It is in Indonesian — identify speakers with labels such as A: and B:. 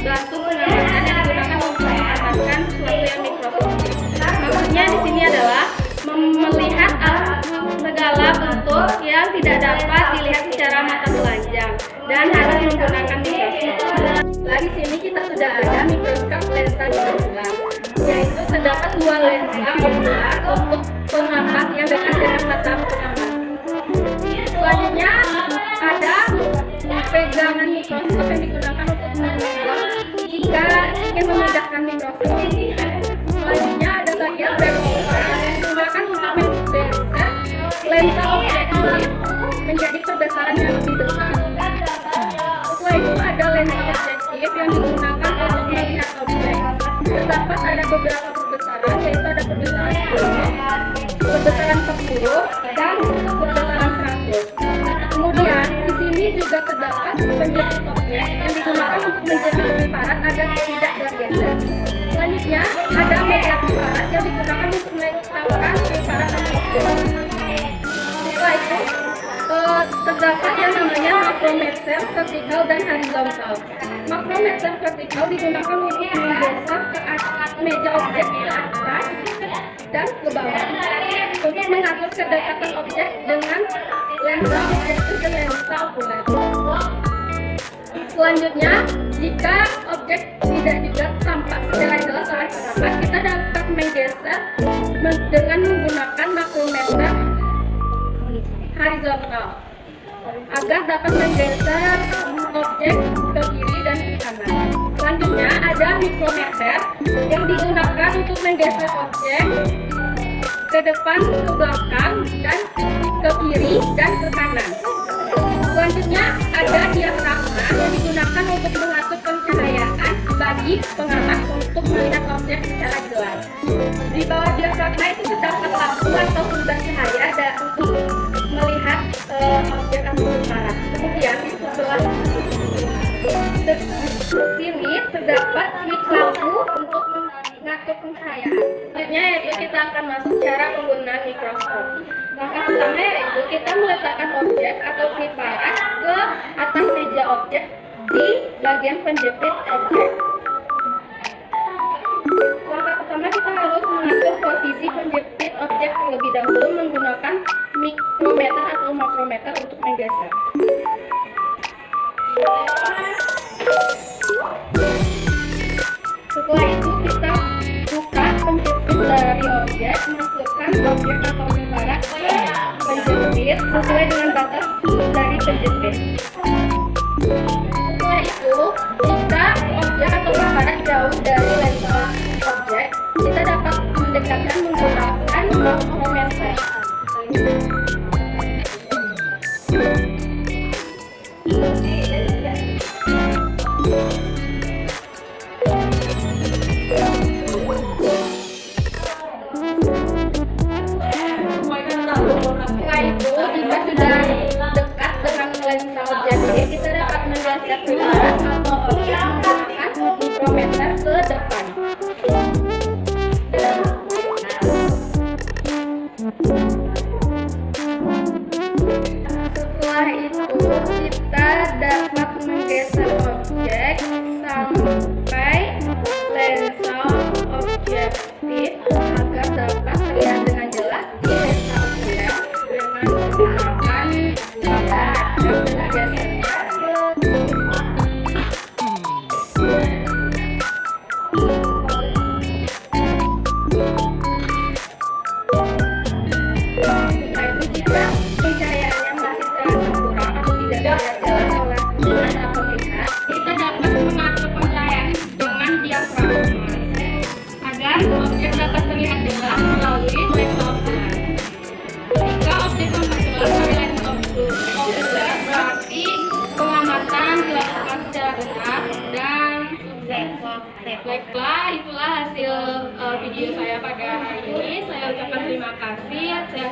A: suatu pengamatan yang digunakan untuk mendapatkan sesuatu yang mikroskopis. Maksudnya di sini adalah melihat segala bentuk yang tidak dapat dilihat secara mata telanjang dan harus menggunakan mikroskop. Di sini kita sudah ada mikroskop lensa okular, yaitu terdapat dua lensa okular untuk pengamatan yang dekat dengan mata pengamatan. Selanjutnya ada pegangan mikroskop yang digunakan untuk mengukur jika ingin memindahkan mikroskop. Selanjutnya ada bagian vertikal yang digunakan untuk membentuk lensa objektif menjadi perbesaran yang lebih besar. Setelah itu ada lensa objektif yang digunakan untuk melihat objek. Terdapat ada beberapa perbesaran, yaitu ada perbesaran 10, perbesaran 40, dan perbesaran 100. Kemudian di sini juga terdapat penjepit objek yang digunakan untuk menjepit piparat agar tidak bergeser. Selanjutnya ada media piparat yang digunakan untuk meletakkan piparat objek. Setelah itu terdapat yang namanya makrometer vertikal dan horizontal. Makrometer vertikal digunakan untuk menggeser ke atas meja objek ke atas dan ke bawah untuk mengatur kedekatan objek dengan lensa objektif dan lensa okuler. Selanjutnya, jika objek tidak juga tampak secara jelas oleh pengamat, kita dapat menggeser dengan menggunakan makrometer horizontal agar dapat menggeser objek ke kiri dan ke kanan. Selanjutnya ada mikrometer yang digunakan untuk menggeser objek ke depan, ke belakang, dan ke kiri dan ke kanan. Selanjutnya ada diafragma yang digunakan untuk mengatur pencahayaan bagi pengamat untuk melihat objek secara jelas. Di bawah diafragma itu terdapat lampu atau sumber cahaya untuk melihat objek atau piparat. Kemudian di sebelah sini terdapat switch lampu untuk mengatur pencahayaan. Selanjutnya yaitu kita akan masuk cara penggunaan mikroskop. Langkah pertama yaitu kita meletakkan objek atau piparat ke atas meja objek di bagian penjepit objek. Langkah pertama kita harus mengatur posisi penjepit objek terlebih dahulu menggunakan mikrometer atau makrometer untuk menggeser. Setelah itu kita buka penjepit dari objek, masukkan objek atau piparat ke penjepit sesuai dengan batas dari penjepit. Setelah itu, jika objek atau piparat jauh dari lensa objek, kita dapat mendekatkan menggunakan makrometer. Setelah itu, jika sudah dekat dengan lensa objektif, kita dapat menggeser piparat atau objek menggunakan mikrometer ke depan. Setelah itu, kita dapat menggeser objek sampai lensa objektif agar dapat terlihat dengan jelas di lensa okuler dengan menggunakan pencahayaannya masih terasa kurang atau tidak terlihat jelas oleh mata pelihat, kita dapat mengatur pencahayaan dengan diafragma agar objek dapat terlihat jelas melalui lensa okuler. Jika objek tampak jelas dari lensa okuler, berarti pengamatan dilakukan secara benar dan sukses. Baiklah, itulah hasil video saya pada hari ini. Saya ucapkan terima kasih. Saya